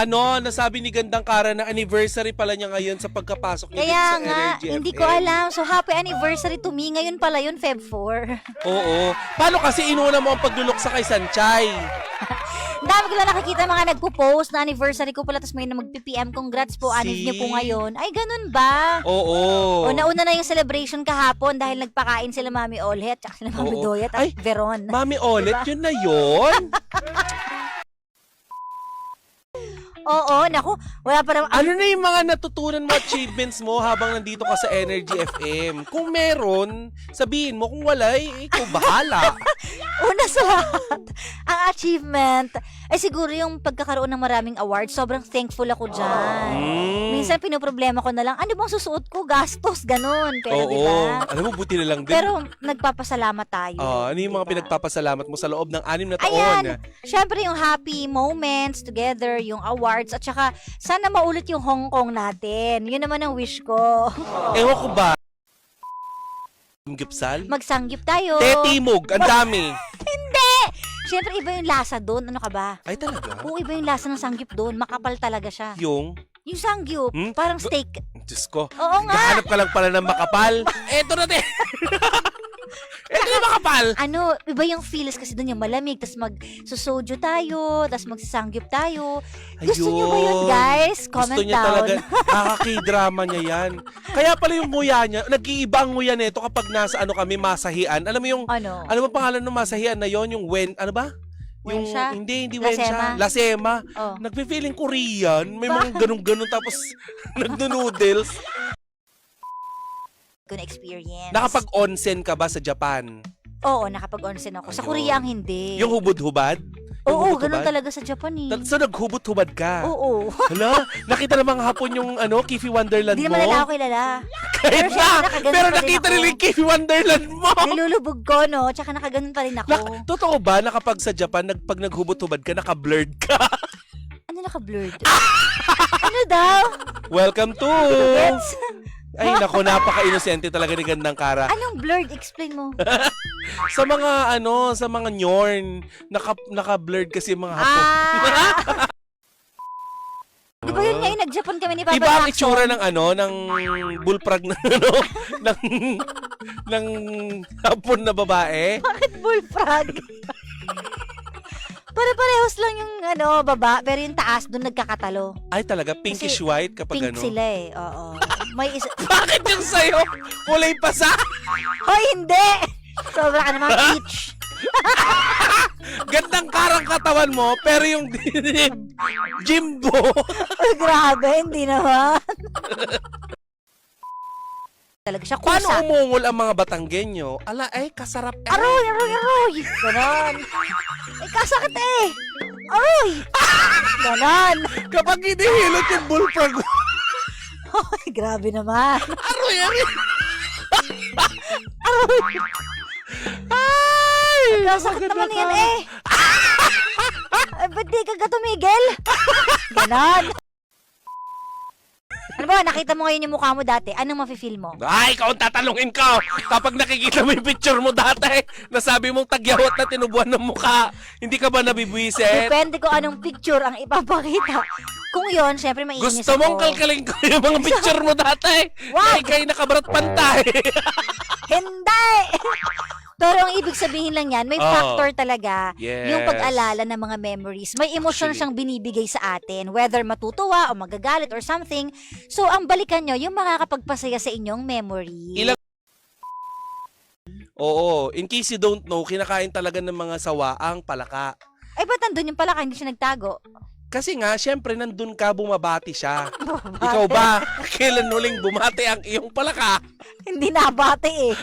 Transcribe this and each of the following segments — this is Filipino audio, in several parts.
nasabi ni Gandang Kara na anniversary pala niya ngayon sa pagkapasok niya Kaya dito sa nga, Energy hindi FM. ko alam. So, happy anniversary to me. Ngayon pala yun, Feb 4. Oo. Paano kasi inuna mo ang paglulok sa kay Sanchay? Dami ko lang nakikita mga nagpo-post na anniversary ko pala, tapos may na mag-PPM, congrats po, anib niyo po ngayon. Ay, ganun ba? Oo. O, nauna na yung celebration kahapon dahil nagpakain sila Mami Olhet, tsaka sila Mami Oo. Doyat at Ay, Veron. Mami Olet, Diba? yun na yun? Oo, naku, wala pa naman. Ano na yung mga natutunan mo, achievements mo habang nandito ka sa Energy FM? Kung meron, sabihin mo. Kung wala, ikaw bahala. Una sa lahat, ang achievement, ay siguro yung pagkakaroon ng maraming awards. Sobrang thankful ako dyan. Minsan pinoproblema ko na lang, ano bang susuot ko? Gastos, ganun. Pero Oo. diba? Alam mo, buti na lang din. Pero nagpapasalamat tayo. Ano yung mga diba? pinagpapasalamat mo sa loob ng 6 na taon? Ayan, syempre yung happy moments together, yung awards, at saka sana maulit yung Hong Kong natin. Yun naman ang wish ko. Ewan ko ba? Gipsal? Magsanggip tayo. Tetimog, ang dami. Hindi! Syempre iba yung lasa doon. Ano ka ba? Ay, talaga? Oo, iba yung lasa ng sanggip doon. Makapal talaga siya. Yung? Yung sangyup, Hmm? parang steak. Diyos ko. Oo nga. Naghahanap ka lang pala ng makapal. Eto na din. Eto yung makapal. Ano, iba yung feels kasi doon yung malamig, tapos magsusojo tayo, tapos magsasangyup tayo. Gusto niyo ba yun, guys? Comment Gusto niya down. talaga. Nakaka-drama niya yan. Kaya pala yung nguya niya, nag-iiba ang nguya nito kapag nasa kami, masahian. Alam mo yung, Ano? ano ba pangalan ng masahian na yon? Yung ano ba? Yung, Wensha? hindi Lasema? Wensha. Lasema. Oh. Nagpe-feeling Korean. May mga ganun-ganun tapos nagno-noodles. Good experience. Nakapag-onsen ka ba sa Japan? Oo, nakapag-onsen ako. Sa Ayun. Korea ang hindi. Yung hubod-hubad? Yung Oo, hubod-hubad? ganun talaga sa Japan eh. So naghubot-hubad ka? Oo. Hala, nakita ng mga hapon yung Kifi Wonderland Hindi mo? naman nila ako kilala. Kahit Pero na! syempre, nakaganon Pero pa rin nakita ako. nila yung Kifi Wonderland mo! Nilulubog ko, no? Tsaka nakaganon pa rin ako. Totoo ba na kapag sa Japan, pag naghubot-hubad ka, naka-blurred ka? Ano naka-blurred? Ano daw? Welcome to... Gets? Ay, naku, napaka-inosente talaga ni Gandang Kara. Anong blurred? Explain mo. Sa mga nyorn, naka-blurred kasi yung mga hapon. Di ba yun nga yung nag-Japan kami ni Papa Iba ang Jackson? itsura ng ng bullfrog na ng hapon na babae. Bakit bullfrog? Pare-parehos lang yung baba, pero yung taas doon nagkakatalo. Ay, talaga, pinkish Kasi white kapag Pink sila eh, oo. May isa... Bakit yung sa'yo? Kulay pasa? Hoy, hindi! Sobra ka naman peach. Gandang Karang katawan mo, pero yung Jimbo. Ay, grabe, hindi naman. Talaga siya Paano kusa. umungol ang mga Batanggenyo? Ala, ay, kasarap eh. Aroy, aroy, aroy! Ganon. Ay, kasakit eh! Aroy! Ganon. Kapag hinihilot yung bullfrog, Ay, grabe naman. aroy, aroy. Aroy! Ay! Kasakit naman yan eh. Ay, ba't di ka tumigil? Ganon. Ano ba, nakita mo ngayon yung mukha mo dati, anong mafe-feel mo? Ay, ikaw ang tatanungin ko. Kapag nakikita mo yung picture mo dati, nasabi mong tagyawat na tinubuan ng mukha, hindi ka ba nabibwisit? Depende kung anong picture ang ipapakita. Kung yon, syempre maiinis Gusto mong ako. kalkalin ko yung mga picture mo dati? Wag! Ay, kayo nakabarat pantay. Hindi! Pero ang ibig sabihin lang yan, may Oh. factor talaga Yes. yung pag-alala ng mga memories. May emosyon Actually. siyang binibigay sa atin, whether matutuwa o magagalit or something. So, ang balikan nyo, yung makakapagpasaya sa inyong memory. Oo, in case you don't know, kinakain talaga ng mga sawa ang palaka. Ay, ba't nandun yung palaka, hindi siya nagtago? Kasi nga, syempre, nandun ka, bumabati siya. Ikaw ba, kailan huling bumati ang iyong palaka? Hindi nabati eh.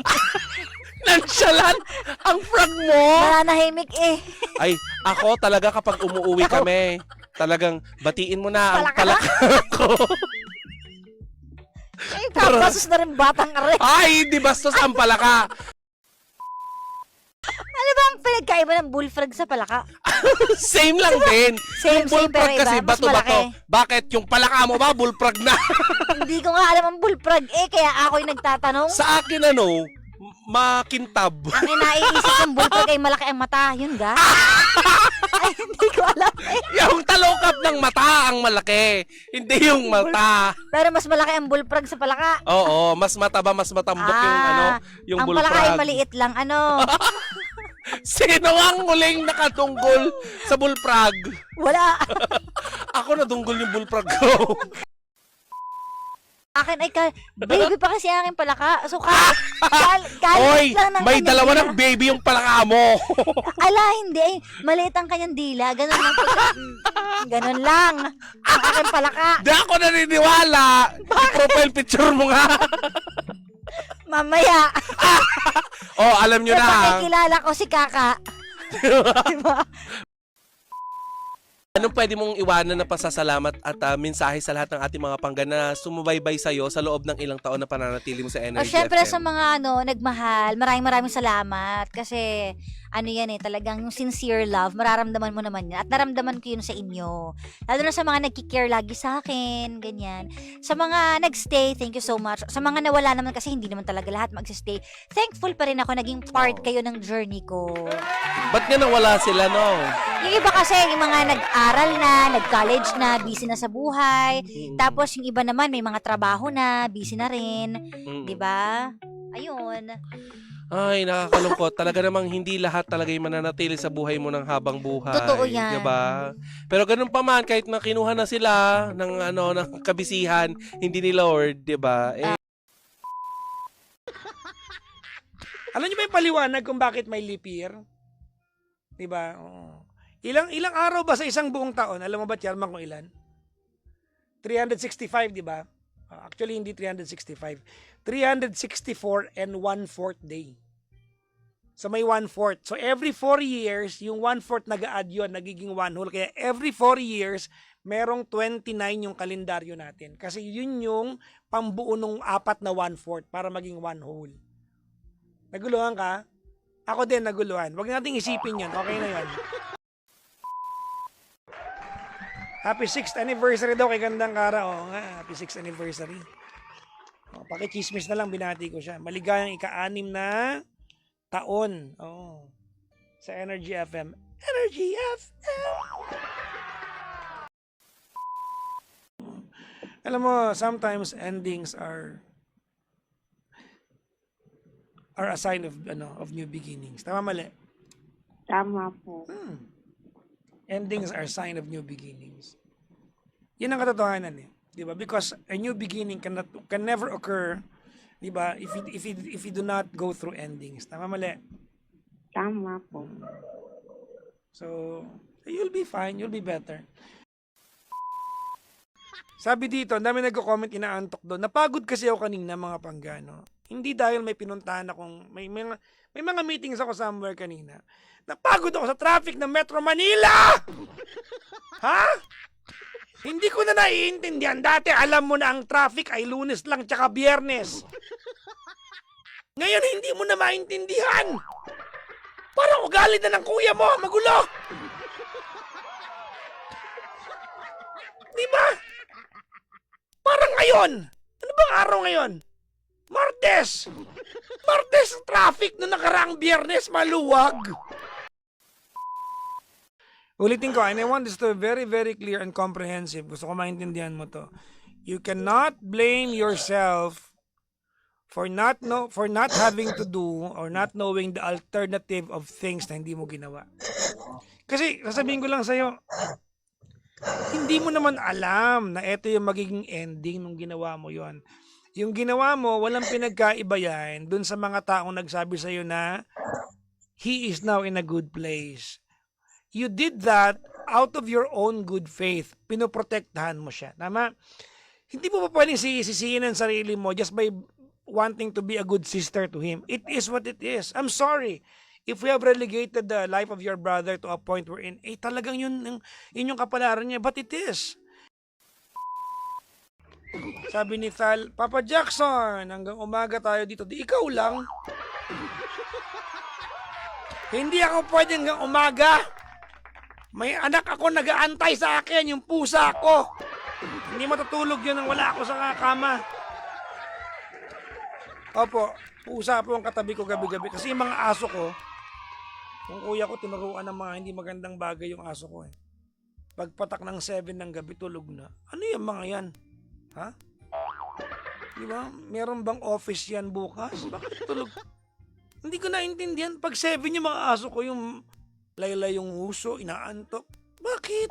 Nansyalan ang frog mo! Nananahimik eh. Ay, ako talaga kapag umuwi kami, talagang batiin mo na ang palaka ko. Ay, kapasos na rin batang are. Ay, di bastos ang palaka. Ano ba ang pinagkaiba ng bullfrog sa palaka? Same lang din. Same, Yung same, pero bullfrog iba, kasi mas bato-bato. malaki. Bakit? Yung palaka mo ba, bullfrog na? Hindi ko nga alam ang bullfrog eh, kaya ako'y nagtatanong. Sa akin makintab. Ang inaiisip ng bullfrog ay malaki ang mata, yun ga? Ay, hindi ko alam eh. Yung talukap ng mata ang malaki. Hindi yung mata. Pero mas malaki ang bullfrog sa palaka. Oo, mas mataba, mas matambok yung yung ang palaka ay bullfrog. maliit lang, ano. Sino ang huling nakatunggol sa bullfrog? Wala. Ako nadunggol yung bullfrog ko. Akin ay baby pa kasi aking palaka. So, Hoy, lang ng may kanyang dalawa dila. ng baby yung palaka mo. Ala, hindi. Ay, maliit ang kanyang dila. Ganun lang. Ganun lang. Ang aking palaka. Di ako naniniwala. I-profile picture mo nga. Mamaya. Oh, alam nyo na. Pakikilala ko si Kaka. Diba? Anong pwede mong iwanan na pasasalamat at mensahe sa lahat ng ating mga panggan na sumubaybay sa'yo sa loob ng ilang taon na pananatili mo sa O, Energy syempre FM? sa mga nagmahal, maraming salamat. Kasi, yan talagang yung sincere love, mararamdaman mo naman yan. At naramdaman ko yun sa inyo. Lalo na sa mga nagkikare lagi sa akin, ganyan. Sa mga nagstay, thank you so much. Sa mga nawala naman, kasi hindi naman talaga lahat magsistay. Thankful pa rin ako, naging part kayo ng journey ko. Ba't nga nawala sila, no? Yung iba kasi, yung mga nag-aral na, nag-college na, busy na sa buhay. Tapos yung iba naman, may mga trabaho na, busy na rin. Di ba? Ayun. Ay, nakakalungkot. Talaga namang hindi lahat talaga yung mananatili sa buhay mo ng habang buhay. Totoo yan. Diba? Pero ganun pa man, kahit na kinuha na sila ng kabisihan, hindi ni Lord, diba? Alam niyo ba yung paliwanag kung bakit may leap year? Diba? Oo. Ilang araw ba sa isang buong taon? Alam mo ba, Chairman, kung ilan? 365, di ba? Actually, hindi 365. 364 and 1/4 day. So, may 1/4. So, every 4 years, yung 1/4 nag-a-add yun, nagiging 1 whole. Kaya, every 4 years, merong 29 yung kalendaryo natin. Kasi yun yung pambuo ng 4 na 1/4 para maging 1 whole. Naguluhan ka? Ako din naguluhan. Huwag nating isipin yun. Okay na yun. Happy 6th anniversary daw kay Gandang Kara. Oo nga, happy 6th anniversary. Pakichismis na lang, binati ko siya. Maligayang ika-6 na taon. Oo. Sa Energy FM. Energy FM! Alam mo, sometimes endings are a sign of new beginnings. Tama, mali? Tama po. Endings are a sign of new beginnings. Yun ang katotohanan eh. 'Di ba? Because a new beginning can never occur, 'di ba? If you do not go through endings. Tama, mali? Tama po. So, you'll be fine, you'll be better. Sabi dito, ang dami nagko-comment, inaantok doon. Napagod kasi ako kanina, mga panggano. Hindi dahil may pinuntahan akong may mga meetings ako somewhere kanina. Napagod ako sa traffic ng Metro Manila! Ha? Hindi ko na naiintindihan. Dati alam mo na ang traffic ay Lunes lang tsaka Biyernes. Ngayon hindi mo na maintindihan. Parang ugali na ng kuya mo, magulo. Di ba? Parang ngayon. Ano bang araw ngayon? Martes. Martes traffic no nakaraang Biyernes, maluwag. Ulitin ko, and I want this to be very, very clear and comprehensive. Gusto ko maintindihan mo to. You cannot blame yourself for not having to do or not knowing the alternative of things na hindi mo ginawa. Kasi, sasabihin ko lang sa'yo, hindi mo naman alam na ito yung magiging ending nung ginawa mo yon. Yung ginawa mo, walang pinagkaiba yan dun sa mga taong nagsabi sa'yo na he is now in a good place. You did that out of your own good faith. Pinoprotektahan mo siya. Tama? Hindi mo pa pwedeng sisihin ang sarili mo just by wanting to be a good sister to him. It is what it is. I'm sorry. If we have relegated the life of your brother to a point wherein, talagang yun yung kapalaran niya. But it is. Sabi ni Thal, Papa Jackson, hanggang umaga tayo dito. Di ikaw lang. Hindi ako pwede hanggang umaga. May anak ako nag-aantay sa akin, yung pusa ko. Hindi matutulog yun nang wala ako sa kama. Opo, pusa po ang katabi ko gabi-gabi. Kasi yung mga aso ko, Kung kuya ko, tinuruan ng mga hindi magandang bagay yung aso ko eh. Pagpatak ng 7 ng gabi, tulog na. Ano yung mga yan? Ha? Di ba? Meron bang office yan bukas? Bakit tulog? Hindi ko naintindihan. Pag 7 yung mga aso ko, yung laylay yung huso, inaantok. Bakit?